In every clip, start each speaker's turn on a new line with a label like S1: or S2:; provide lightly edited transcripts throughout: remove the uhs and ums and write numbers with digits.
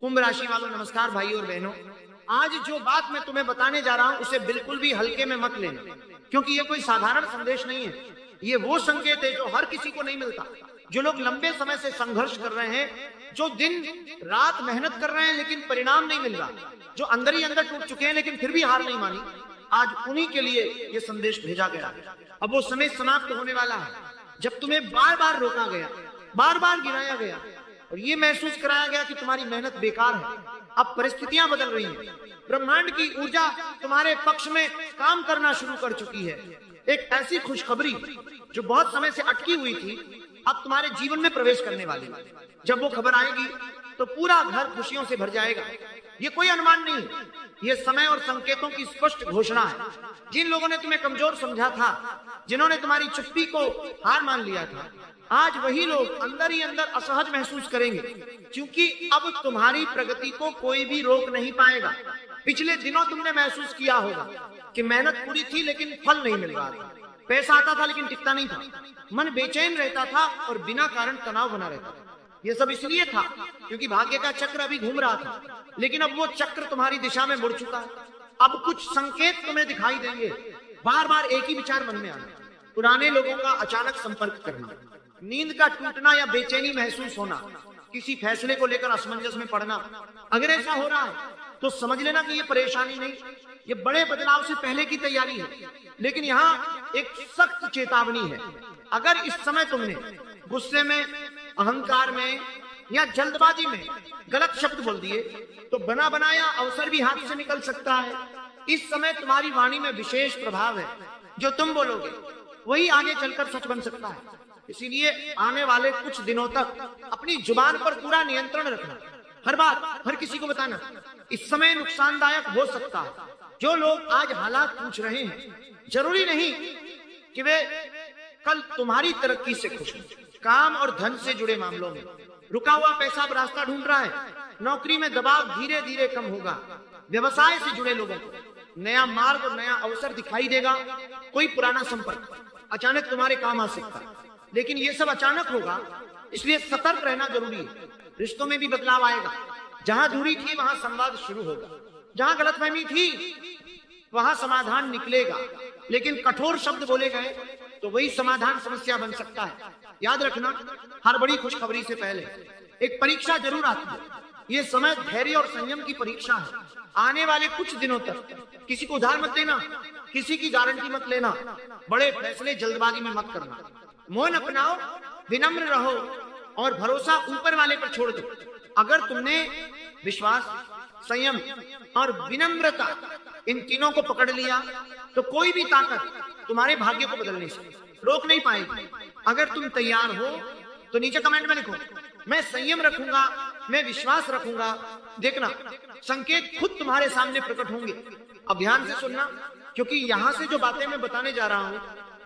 S1: कुंभ राशि वालों नमस्कार भाई और बहनों। आज जो बात मैं तुम्हें बताने जा रहा हूं उसे बिल्कुल भी हल्के में मत लेना, क्योंकि ये कोई साधारण संदेश नहीं है। ये वो संकेत है जो हर किसी को नहीं मिलता। जो लोग लंबे समय से संघर्ष कर रहे हैं, जो दिन रात मेहनत कर रहे हैं लेकिन परिणाम नहीं मिल रहा, जो अंदर ही अंदर टूट चुके हैं लेकिन फिर भी हार नहीं मानी, आज उन्हीं के लिए ये संदेश भेजा गया। अब वो समय समाप्त होने वाला है जब तुम्हें बार बार रोका गया, बार बार गिराया गया और ये महसूस कराया गया कि तुम्हारी मेहनत बेकार है। अब परिस्थितियां बदल रही हैं, ब्रह्मांड की ऊर्जा तुम्हारे पक्ष में काम करना शुरू कर चुकी है। एक ऐसी खुशखबरी जो बहुत समय से अटकी हुई थी, अब तुम्हारे जीवन में प्रवेश करने वाली। जब वो खबर आएगी तो पूरा घर खुशियों से भर जाएगा। ये कोई अनुमान नहीं, ये समय और संकेतों की स्पष्ट घोषणा है। जिन लोगों ने तुम्हें कमजोर समझा था, जिन्होंने तुम्हारी चुप्पी को हार मान लिया था, आज वही लोग अंदर ही अंदर असहज महसूस करेंगे, क्योंकि अब तुम्हारी प्रगति को कोई भी रोक नहीं पाएगा। पिछले दिनों तुमने महसूस किया होगा कि मेहनत पूरी थी लेकिन फल नहीं मिल रहा था, पैसा आता था लेकिन टिकता नहीं था, मन बेचैन रहता था और बिना कारण तनाव बना रहता था। ये सब इसलिए था क्योंकि भाग्य का चक्र अभी घूम रहा था, लेकिन अब वो चक्र तुम्हारी दिशा में मुड़ चुका है। अब कुछ संकेत तुम्हें दिखाई देंगे। बार बार एक ही विचार मन में आना, पुराने लोगों का अचानक संपर्क करना, नींद का टूटना या बेचैनी महसूस होना, किसी फैसले को लेकर असमंजस में पड़ना। अगर ऐसा हो रहा है तो समझ लेना कि ये परेशानी नहीं, ये बड़े बदलाव से पहले की तैयारी है। लेकिन यहाँ एक सख्त चेतावनी है। अगर इस समय तुमने गुस्से में, अहंकार में या जल्दबाजी में गलत शब्द बोल दिए तो बना बनाया अवसर भी हाथ से निकल सकता है। इस समय तुम्हारी वाणी में विशेष प्रभाव है। जो तुम बोलोगे वही आगे चलकर सच बन सकता है। इसीलिए आने वाले कुछ दिनों तक अपनी जुबान पर पूरा नियंत्रण रखना। हर बात हर किसी को बताना इस समय नुकसानदायक हो सकता है। जो लोग आज हालात पूछ रहे हैं, जरूरी नहीं कि वे कल तुम्हारी तरक्की से खुश हों। काम और धन से जुड़े मामलों में रुका हुआ पैसा अब रास्ता ढूंढ रहा है। नौकरी में दबाव धीरे धीरे कम होगा। व्यवसाय से जुड़े लोगों को नया मार्ग और नया अवसर दिखाई देगा। कोई पुराना संपर्क अचानक तुम्हारे काम आ सकता है, लेकिन ये सब अचानक होगा, इसलिए सतर्क रहना जरूरी है। रिश्तों में भी बदलाव आएगा। जहां दूरी थी वहां संवाद शुरू होगा, जहां गलतफहमी थी वहां समाधान निकलेगा। लेकिन कठोर शब्द बोले गए तो वही समाधान समस्या बन सकता है। याद रखना, हर बड़ी खुशखबरी से पहले एक परीक्षा जरूर आती है। ये समय धैर्य और संयम की परीक्षा है। आने वाले कुछ दिनों तक किसी को उधार मत देना, किसी की गारंटी मत लेना, बड़े फैसले जल्दबाजी में मत करना। मौन अपनाओ, विनम्र रहो और भरोसा ऊपर वाले पर छोड़ दो। अगर तुमने विश्वास, संयम और विनम्रता इन तीनों को पकड़ लिया तो कोई भी ताकत तुम्हारे भाग्य को बदलने से रोक नहीं पाएगी। अगर तुम तैयार हो तो नीचे कमेंट में लिखो, मैं संयम रखूंगा, मैं विश्वास रखूंगा। देखना, संकेत खुद तुम्हारे सामने प्रकट होंगे। अब ध्यान से सुनना, क्योंकि यहाँ से जो बातें मैं बताने जा रहा हूँ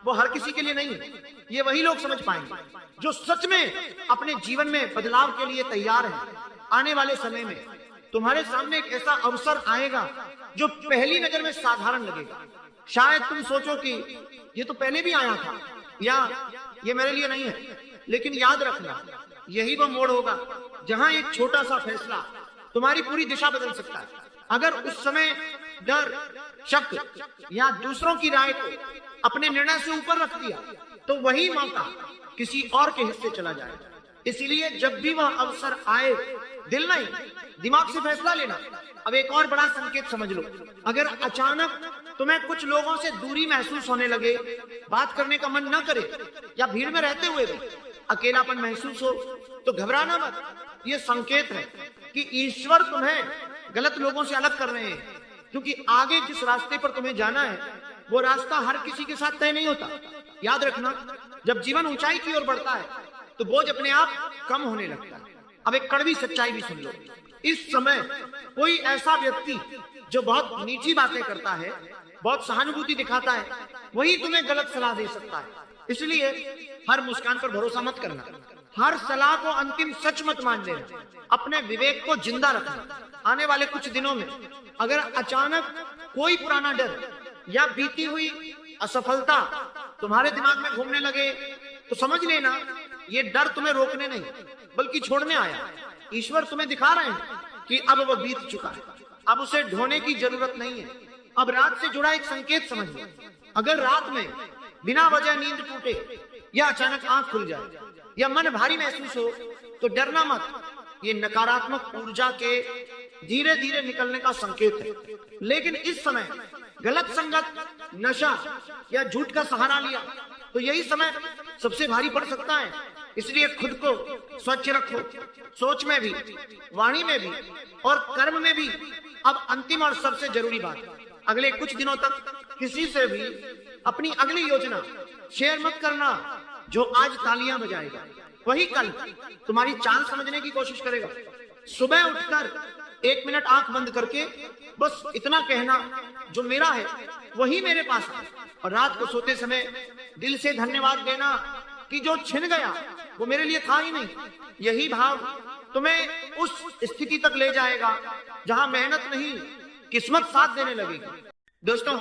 S1: वो हर किसी के लिए नहीं है। ये वही लोग समझ पाएंगे जो सच में अपने जीवन में बदलाव के लिए तैयार है। आने वाले समय में तुम्हारे सामने एक ऐसा अवसर आएगा जो पहली नजर में साधारण लगेगा। शायद तुम सोचो कि ये तो पहले भी आया था या ये मेरे लिए नहीं है, लेकिन याद रखना, यही वो मोड़ होगा जहां एक छोटा सा फैसला तुम्हारी पूरी दिशा बदल सकता है। अगर उस समय डर, शक या दूसरों की राय को अपने निर्णय से ऊपर रख दिया तो वही मौका किसी और के हिस्से चला जाएगा। इसीलिए जब भी वह अवसर आए, दिल नहीं दिमाग से फैसला लेना। अब एक और बड़ा संकेत समझ लो। अगर अचानक तुम्हें कुछ लोगों से दूरी महसूस होने लगे, बात करने का मन न करे या भीड़ में रहते हुए भी अकेलापन महसूस हो तो घबराना मत। ये संकेत है कि ईश्वर तुम्हें गलत लोगों से अलग कर रहे हैं, क्योंकि आगे जिस रास्ते पर तुम्हें जाना है वो रास्ता हर किसी के साथ तय नहीं होता। याद रखना, जब जीवन ऊंचाई की ओर बढ़ता है तो बोझ अपने आप कम होने लगता है। अब एक कड़वी सच्चाई भी सुन लो। इस समय कोई ऐसा व्यक्ति जो बहुत नीची बातें करता है, बहुत सहानुभूति दिखाता है, वही तुम्हें गलत सलाह दे सकता है। इसलिए हर मुस्कान पर भरोसा मत करना, हर सलाह को अंतिम सच मत मान लेना, अपने विवेक को जिंदा रखना। आने वाले कुछ दिनों में अगर अचानक कोई पुराना डर या बीती हुई असफलता तुम्हारे दिमाग में घूमने लगे तो समझ लेना, ये डर तुम्हें रोकने नहीं बल्कि छोड़ने आया। ईश्वर तुम्हें दिखा रहे हैं कि अब वह बीत चुका है, अब उसे ढोने की जरूरत नहीं है। अब रात से जुड़ा एक संकेत समझिए। अगर रात में बिना वजह नींद टूटे या अचानक आंख खुल जाए या मन भारी महसूस हो तो डरना मत। ये नकारात्मक ऊर्जा के धीरे धीरे निकलने का संकेत है। लेकिन इस समय गलत संगत, नशा या झूठ का सहारा लिया तो यही समय सबसे भारी पड़ सकता है। इसलिए खुद को स्वच्छ रखो, सोच में भी, वाणी में भी और कर्म में भी। अब अंतिम और सबसे जरूरी बात, अगले कुछ दिनों तक किसी से भी अपनी अगली योजना शेयर मत करना। जो आज तालियां बजाएगा वही कल तुम्हारी चाल समझने की कोशिश करेगा। सुबह उठकर 1 मिनट आंख बंद करके बस इतना कहना, जो मेरा है वही मेरे पास है। और रात को सोते समय दिल से धन्यवाद देना कि जो छिन गया वो मेरे लिए था ही नहीं। यही भाव तुम्हें उस स्थिति तक ले जाएगा जहां मेहनत नहीं, किस्मत साथ देने लगेगी। दोस्तों,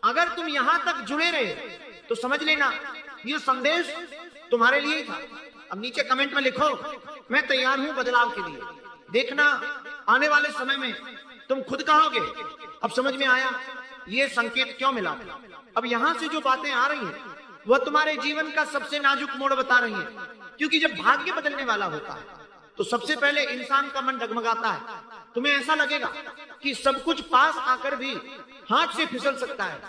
S1: अगर तुम यहां तक जुड़े रहे तो समझ लेना ये संदेश तुम्हारे लिए ही था। अब नीचे कमेंट में लिखो, मैं तैयार हूं बदलाव के लिए। देखना आने वाले समय में तुम खुद कहोगे, अब समझ में आया ये संकेत क्यों मिला। अब यहां से जो बातें आ रही हैं वह तुम्हारे जीवन का सबसे नाजुक मोड़ बता रही हैं। क्योंकि जब भाग्य बदलने वाला होता है तो सबसे पहले इंसान का मन डगमगाता है। तुम्हें ऐसा लगेगा कि सब कुछ पास आकर भी हाथ से फिसल सकता है।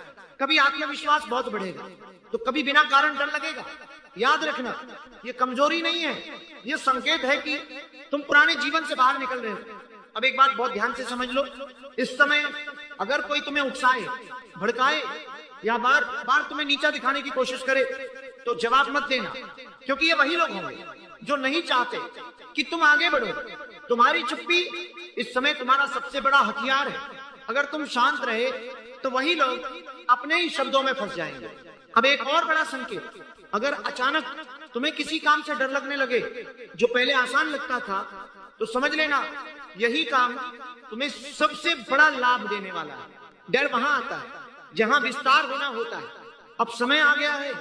S1: कभी आत्मविश्वास बहुत बढ़ेगा तो कभी बिना कारण डर लगेगा। याद रखना, ये कमजोरी नहीं है, ये संकेत है कि तुम पुराने जीवन से बाहर निकल रहे हो। अब एक बात बहुत ध्यान से समझ लो, इस समय अगर कोई तुम्हें उकसाए, भड़काए या बार बार तुम्हें नीचा दिखाने की कोशिश करे तो जवाब मत देना। क्योंकि ये वही लोग होंगे जो नहीं चाहते कि तुम आगे बढ़ो। तुम्हारी चुप्पी इस समय तुम्हारा सबसे बड़ा हथियार है। अगर तुम शांत रहे तो वही लोग अपने ही शब्दों में फंस जाएंगे। अब एक और बड़ा संकेत, अगर अचानक तुम्हें किसी काम से डर लगने लगे जो पहले आसान लगता था तो समझ लेना यही काम तुम्हें सबसे बड़ा लाभ देने वाला है। डर वहां आता है जहां विस्तार होना होता है। अब समय आ गया है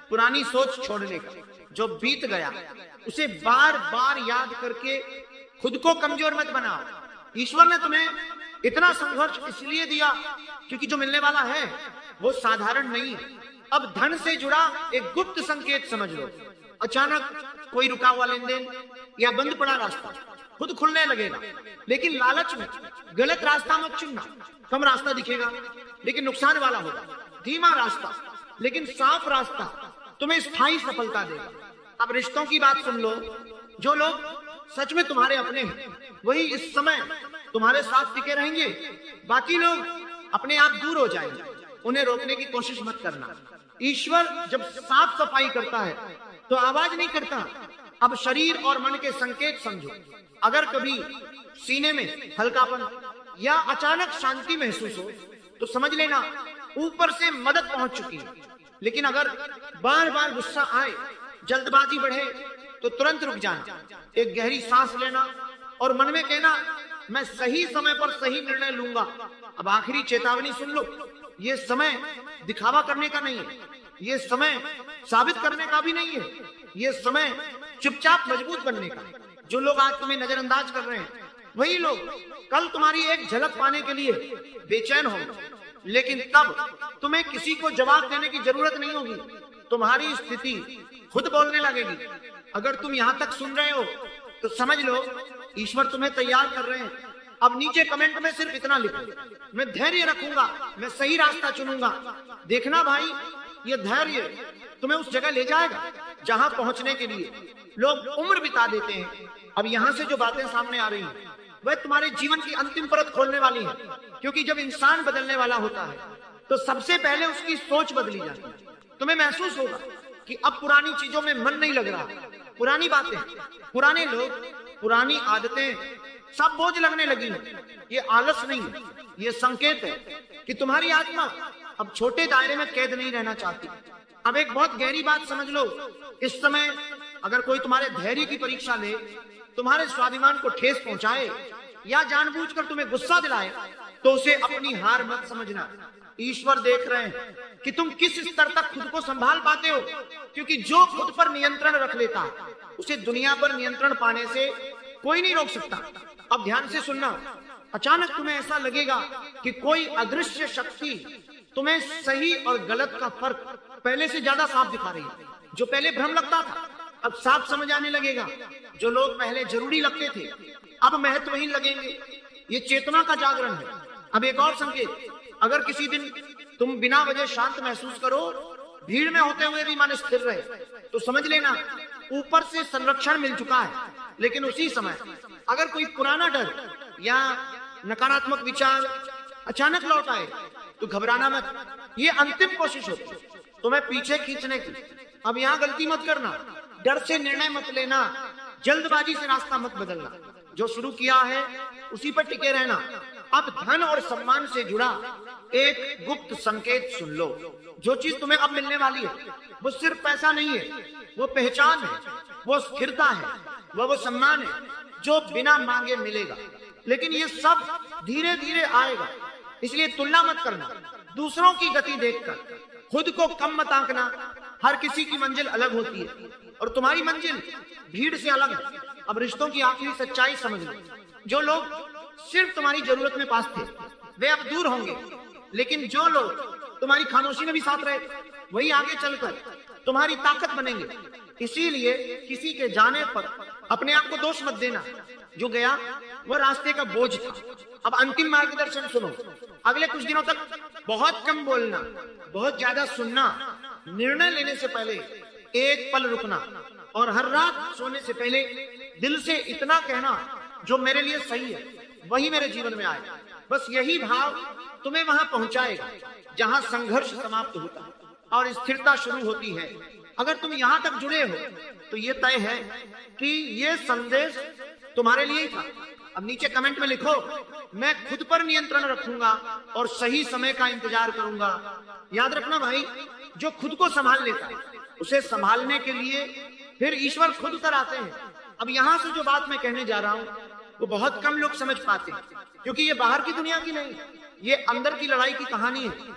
S1: पुरानी सोच छोड़ने का। जो बीत गया उसे बार बार याद करके खुद को कमजोर मत बनाओ। ईश्वर ने तुम्हें इतना संघर्ष इसलिए दिया क्योंकि जो मिलने वाला है वो साधारण नहीं है। अब धन से जुड़ा एक गुप्त संकेत समझ लो। अचानक कोई रुका हुआ लेन देन या बंद पड़ा रास्ता खुद खुलने लगेगा। लेकिन लालच में गलत रास्ता मत चुनना। कम रास्ता दिखेगा लेकिन नुकसान वाला होगा। धीमा रास्ता लेकिन साफ रास्ता तुम्हें स्थायी सफलता देगा। अब रिश्तों की बात सुन लो। जो लोग सच में तुम्हारे अपने हैं वही इस समय तुम्हारे साथ टिके रहेंगे। बाकी लोग अपने आप दूर हो जाएंगे। उन्हें रोकने की कोशिश मत करना। ईश्वर जब साफ सफाई करता है तो आवाज नहीं करता। अब शरीर और मन के संकेत समझो। अगर कभी सीने में हल्कापन या अचानक शांति महसूस हो तो समझ लेना ऊपर से मदद पहुंच चुकी है। लेकिन अगर बार बार गुस्सा आए, जल्दबाजी बढ़े तो तुरंत रुक जाना, एक गहरी सांस लेना और मन में कहना मैं सही समय पर सही निर्णय लूंगा। अब आखिरी चेतावनी सुन लो, ये समय दिखावा करने का नहीं है, ये समय साबित करने का भी नहीं है, ये समय चुपचाप मजबूत बनने का। जो लोग आज तुम्हें नजरअंदाज कर रहे हैं वही लोग कल तुम्हारी एक झलक पाने के लिए बेचैन होंगे। लेकिन तब तुम्हें किसी को जवाब देने की जरूरत नहीं होगी। तुम्हारी स्थिति खुद बोलने लगेगी। अगर तुम यहाँ तक सुन रहे हो तो समझ लो ईश्वर तुम्हें तैयार कर रहे हैं। अब नीचे कमेंट में सिर्फ इतना लिखो, मैं धैर्य रखूंगा, मैं सही रास्ता चुनूंगा। देखना भाई, ये धैर्य तुम्हें उस जगह ले जाएगा जहां पहुंचने के लिए लोग उम्र बिता देते हैं। अब यहां से जो बातें सामने आ रही हैं वह तुम्हारे जीवन की अंतिम परत खोलने वाली है। क्योंकि जब इंसान बदलने वाला होता है तो सबसे पहले उसकी सोच बदली जाती है। तुम्हें महसूस होगा कि अब पुरानी चीजों में मन नहीं लग रहा। पुरानी बातें, पुराने लोग, पुरानी आदतें सब बोझ लगने लगी हैं। ये आलस नहीं है, ये संकेत है कि तुम्हारी आत्मा अब छोटे दायरे में कैद नहीं रहना चाहती। अब एक बहुत गहरी बात समझ लो, इस समय अगर कोई तुम्हारे धैर्य की परीक्षा ले, तुम्हारे स्वाभिमान को ठेस पहुंचाए या जानबूझकर तुम्हें गुस्सा दिलाए तो उसे अपनी हार मत समझना। ईश्वर देख रहे हैं कि तुम किस स्तर तक खुद को संभाल पाते हो। क्योंकि जो खुद पर नियंत्रण रख लेता उसे दुनिया पर नियंत्रण पाने से कोई नहीं रोक सकता। अब ध्यान से सुनना, अचानक तुम्हें ऐसा लगेगा कि कोई अदृश्य शक्ति तुम्हें सही और गलत का फर्क पहले से ज्यादा साफ दिखा रही है। जो पहले भ्रम लगता था अब साफ समझ आने लगेगा। जो लोग पहले जरूरी लगते थे अब महत्वहीन लगेंगे। ये चेतना का जागरण है। अब एक और संकेत, अगर किसी दिन तुम बिना वजह शांत महसूस करो, भीड़ में होते हुए भी मन स्थिर रहे, तो समझ लेना ऊपर से संरक्षण मिल चुका है। लेकिन उसी समय अगर कोई पुराना डर या नकारात्मक विचार अचानक लौट आए तो घबराना मत। ये अंतिम कोशिश होती तुम्हें पीछे खींचने की। अब यहां गलती मत करना, डर से निर्णय मत लेना, जल्दबाजी से रास्ता मत बदलना। जो शुरू किया है उसी पर टिके रहना। अब धन और सम्मान से जुड़ा एक गुप्त संकेत सुन लो। जो चीज तुम्हें अब मिलने वाली है वो सिर्फ पैसा नहीं है, वो पहचान है, वो स्थिरता है, वो सम्मान है जो बिना मांगे मिलेगा। लेकिन ये सब धीरे धीरे आएगा, इसलिए तुलना मत करना दूसरों की गति देखकर। खुद को कम मत आंकना। हर किसी की मंजिल अलग होती है और तुम्हारी मंजिल भीड़ से अलग है। अब रिश्तों की आखिरी सच्चाई समझ लो। जो लोग सिर्फ तुम्हारी जरूरत में पास थे वे अब दूर होंगे, लेकिन जो लोग तुम्हारी खामोशी में भी साथ रहे वही आगे चलकर तुम्हारी ताकत बनेंगे। इसीलिए किसी के जाने पर अपने आप को दोष मत देना। जो गया वो रास्ते का बोझ था। अब अंतिम मार्गदर्शन सुनो। अगले कुछ दिनों तक बहुत कम बोलना, बहुत ज्यादा सुनना, निर्णय लेने से पहले एक पल रुकना और हर रात सोने से पहले दिल से इतना कहना जो मेरे लिए सही है वही मेरे जीवन में आए। बस यही भाव तुम्हें वहां पहुंचाएगा जहां संघर्ष समाप्त होता है और स्थिरता शुरू होती है। अगर तुम यहां तक जुड़े हो तो ये तय है कि ये संदेश तुम्हारे लिए ही था। अब नीचे कमेंट में लिखो, मैं खुद पर नियंत्रण रखूंगा और सही समय का इंतजार करूंगा। याद रखना भाई, जो खुद को संभाल लेता है उसे संभालने के लिए फिर ईश्वर खुद कर आते हैं। अब यहां से जो बात मैं कहने जा रहा हूं वो बहुत कम लोग समझ पाते हैं, क्योंकि ये बाहर की दुनिया की नहीं, ये अंदर की लड़ाई की कहानी है।